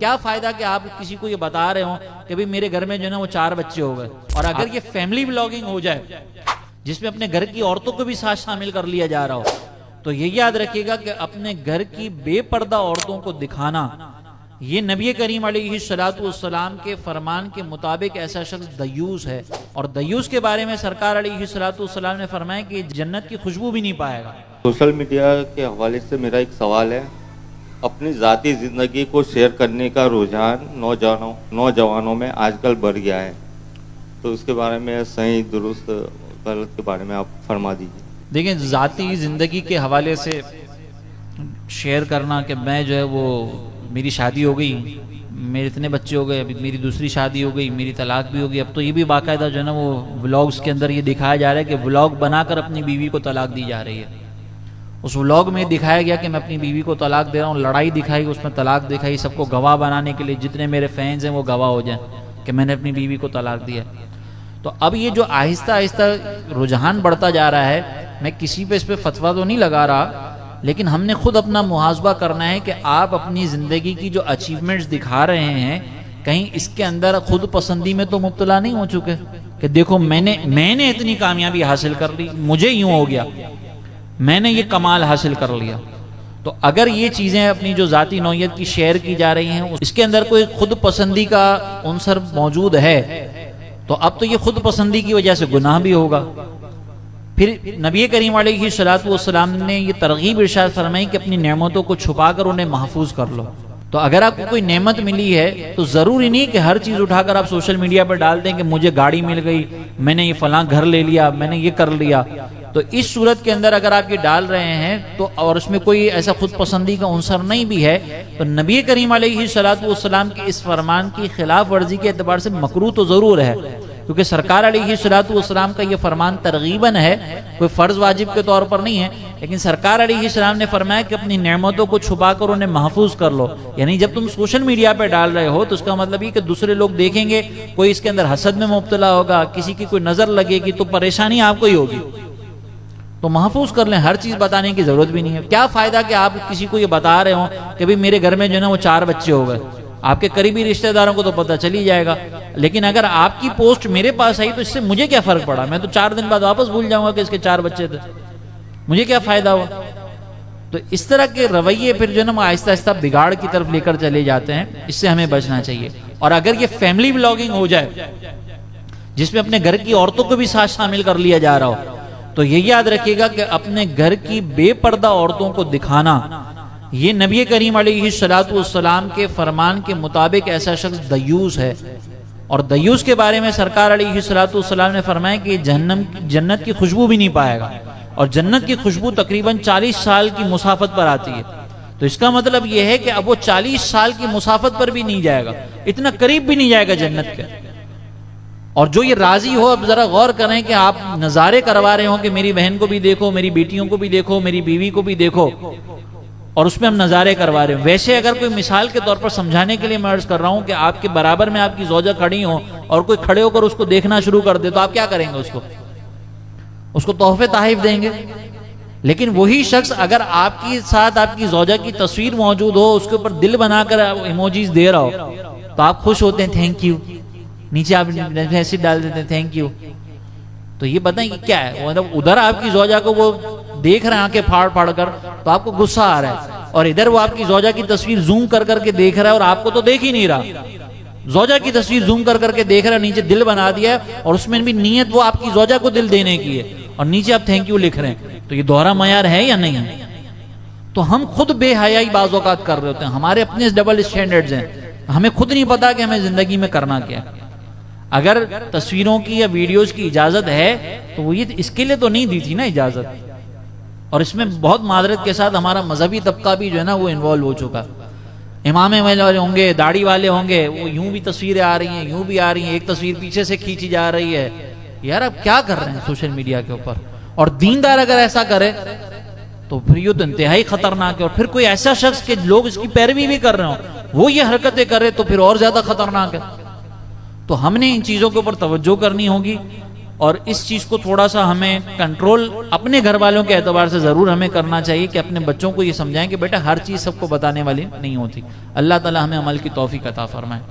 کیا فائدہ کہ آپ کسی کو یہ بتا رہے ہوں کہ بھی میرے گھر میں جو ہے نا وہ 4 بچے ہو گئے، اور اگر یہ فیملی ولاگنگ ہو جائے جس میں اپنے گھر کی عورتوں کو بھی ساتھ شامل کر لیا جا رہا ہو، تو یہ یاد رکھیے گا کہ اپنے گھر کی بے پردہ عورتوں کو دکھانا، یہ نبی کریم علیہ السلام کے فرمان کے مطابق ایسا شخص دیوس ہے، اور دیوس کے بارے میں سرکار علیہ السلام نے فرمایا کہ جنت کی خوشبو بھی نہیں پائے گا۔ سوشل میڈیا کے حوالے سے میرا ایک سوال ہے، اپنی ذاتی زندگی کو شیئر کرنے کا رجحان نوجوانوں میں آج کل بڑھ گیا ہے، تو اس کے بارے میں صحیح درست غلط کے بارے میں آپ فرما دیجیے۔ دیکھیں، ذاتی زندگی کے حوالے سے شیئر کرنا کہ میں جو ہے وہ میری شادی ہو گئی، میرے اتنے بچے ہو گئے، ابھی میری دوسری شادی ہو گئی، میری طلاق بھی ہو گئی، اب تو یہ بھی باقاعدہ جو ہے نا وہ ولاگز کے اندر یہ دکھایا جا رہا ہے کہ ولاگ بنا کر اپنی بیوی کو طلاق دی جا رہی ہے۔ اس ولاگ میں دکھایا گیا کہ میں اپنی بیوی کو طلاق دے رہا ہوں، لڑائی دکھائی، اس میں طلاق دکھائی، سب کو گواہ بنانے کے لیے جتنے میرے فینز ہیں وہ گواہ ہو جائیں کہ میں نے اپنی بیوی کو طلاق دیا۔ تو اب یہ جو آہستہ آہستہ رجحان بڑھتا جا رہا ہے، میں کسی پہ اس پہ فتویٰ تو نہیں لگا رہا، لیکن ہم نے خود اپنا محاسبہ کرنا ہے کہ آپ اپنی زندگی کی جو اچیومنٹس دکھا رہے ہیں، کہیں اس کے اندر خود پسندی میں تو مبتلا نہیں ہو چکے کہ دیکھو میں نے اتنی کامیابی حاصل کر لی، مجھے یوں ہو گیا، میں نے یہ کمال حاصل کر لیا۔ تو اگر یہ چیزیں اپنی جو ذاتی نوعیت کی شیئر کی جا رہی ہیں، اس کے اندر کوئی خود پسندی کا عنصر موجود ہے، تو اب تو یہ خود پسندی کی وجہ سے گناہ بھی ہوگا۔ پھر نبی کریم علیہ السلام نے یہ ترغیب ارشاد فرمائی کہ اپنی نعمتوں کو چھپا کر انہیں محفوظ کر لو۔ تو اگر آپ کو کوئی نعمت ملی ہے تو ضروری نہیں کہ ہر چیز اٹھا کر آپ سوشل میڈیا پر ڈال دیں کہ مجھے گاڑی مل گئی، میں نے یہ فلاں گھر لے لیا، میں نے یہ کر لیا۔ تو اس صورت کے اندر اگر آپ یہ ڈال رہے ہیں تو اور اس میں کوئی ایسا خود پسندی کا عنصر نہیں بھی ہے، تو نبی کریم علیہ السلام کے اس فرمان کی خلاف ورزی کے اعتبار سے مکروہ تو ضرور ہے، کیونکہ سرکار علیہ السلام کا یہ فرمان ترغیباً ہے، کوئی فرض واجب کے طور پر نہیں ہے، لیکن سرکار علیہ السلام نے فرمایا کہ اپنی نعمتوں کو چھپا کر انہیں محفوظ کر لو۔ یعنی جب تم سوشل میڈیا پہ ڈال رہے ہو تو اس کا مطلب یہ کہ دوسرے لوگ دیکھیں گے، کوئی اس کے اندر حسد میں مبتلا ہوگا، کسی کی کوئی نظر لگے گی تو پریشانی آپ کو ہی ہوگی، تو محفوظ کر لیں، ہر چیز بتانے کی ضرورت بھی نہیں ہے۔ کیا فائدہ کہ آپ کسی کو یہ بتا رہے ہوں کہ بھی میرے گھر میں جو ہے نا وہ 4 بچے ہو گئے، آپ کے قریبی رشتہ داروں کو تو پتہ چل ہی جائے گا، لیکن اگر آپ کی پوسٹ میرے پاس آئی تو اس سے مجھے کیا فرق پڑا؟ میں تو 4 دن بعد واپس بھول جاؤں گا کہ اس کے 4 بچے تھے، مجھے کیا فائدہ ہوا؟ تو اس طرح کے رویے پھر جو ہے نا آہستہ آہستہ بگاڑ کی طرف لے کر چلے جاتے ہیں، اس سے ہمیں بچنا چاہیے۔ اور اگر یہ فیملی ولاگنگ ہو جائے جس میں اپنے گھر کی عورتوں کو بھی ساتھ شامل کر لیا جا رہا ہو، تو یہ یاد رکھیے گا کہ اپنے گھر کی بے پردہ عورتوں کو دکھانا، یہ نبی کریم علیہ السلام کے فرمان کے مطابق ایسا شخص دیوس ہے، اور دیوس کے بارے میں سرکار علیہ السلام نے فرمایا کہ جنت کی خوشبو بھی نہیں پائے گا، اور جنت کی خوشبو تقریباً 40 سال کی مسافت پر آتی ہے۔ تو اس کا مطلب یہ ہے کہ اب وہ 40 سال کی مسافت پر بھی نہیں جائے گا، اتنا قریب بھی نہیں جائے گا جنت کے۔ اور جو یہ راضی ہو، اب ذرا غور کریں کہ آپ نظارے کروا رہے ہوں کہ میری بہن کو بھی دیکھو، میری بیٹیوں کو بھی دیکھو، میری بیوی کو بھی دیکھو، اور اس میں ہم نظارے کروا رہے ہیں۔ ویسے اگر کوئی مثال کے طور پر سمجھانے کے لیے میں عرض کر رہا ہوں کہ آپ کے برابر میں آپ کی زوجہ کھڑی ہو اور کوئی کھڑے ہو کر اس کو دیکھنا شروع کر دے تو آپ کیا کریں گے؟ اس کو تحفے تحائف دیں گے۔ لیکن وہی شخص اگر آپ کے ساتھ آپ کی زوجہ کی تصویر موجود ہو، اس کے اوپر دل بنا کر ایموجیز دے رہا ہو، تو آپ خوش ہوتے ہیں، تھینک یو، نیچے آپ ایسے ڈال دیتے ہیں تھینک یو۔ تو یہ بتائیں کہ کیا ہے؟ مطلب ادھر آپ کی زوجہ کو وہ دیکھ رہے ہیں آنکھیں پھاڑ پھاڑ کر تو آپ کو غصہ آ رہا ہے، اور ادھر وہ آپ کی زوجہ کی تصویر زوم کر کر کے دیکھ رہا ہے اور آپ کو تو دیکھ ہی نہیں رہا، زوجہ کی تصویر زوم کر کر کے دیکھ رہا ہے، نیچے دل بنا دیا ہے، اور اس میں بھی نیت وہ آپ کی زوجہ کو دل دینے کی ہے، اور نیچے آپ تھینک یو لکھ رہے ہیں۔ تو یہ دوہرا معیار ہے یا نہیں ہے؟ تو ہم خود بے حیائی بعض اوقات کر رہے ہوتے ہیں، ہمارے اپنے ڈبل سٹینڈرڈز ہیں، ہمیں خود نہیں پتا کہ ہمیں زندگی میں کرنا کیا۔ اگر تصویروں کی یا ویڈیوز کی اجازت ہے تو وہ یہ اس کے لیے تو نہیں دی تھی نا اجازت، اور اس میں بہت معذرت کے ساتھ ہمارا مذہبی طبقہ بھی جو ہے نا وہ انوالو ہو چکا۔ امام والے ہوں گے، داڑھی والے ہوں گے، وہ یوں بھی تصویریں آ رہی ہیں، یوں بھی آ رہی ہیں، ایک تصویر پیچھے سے کھینچی جا رہی ہے۔ یار اب کیا کر رہے ہیں سوشل میڈیا کے اوپر؟ اور دیندار اگر ایسا کرے تو پھر یہ تو انتہائی خطرناک ہے، اور پھر کوئی ایسا شخص کہ لوگ اس کی پیروی بھی کر رہے ہوں وہ یہ حرکتیں کرے تو پھر اور زیادہ خطرناک ہے۔ تو ہم نے ان چیزوں کے اوپر توجہ کرنی ہوگی، اور اس چیز کو تھوڑا سا ہمیں کنٹرول اپنے گھر والوں کے اعتبار سے ضرور ہمیں کرنا چاہیے کہ اپنے بچوں کو یہ سمجھائیں کہ بیٹا ہر چیز سب کو بتانے والی نہیں ہوتی. اللہ تعالی ہمیں عمل کی توفیق عطا فرمائے.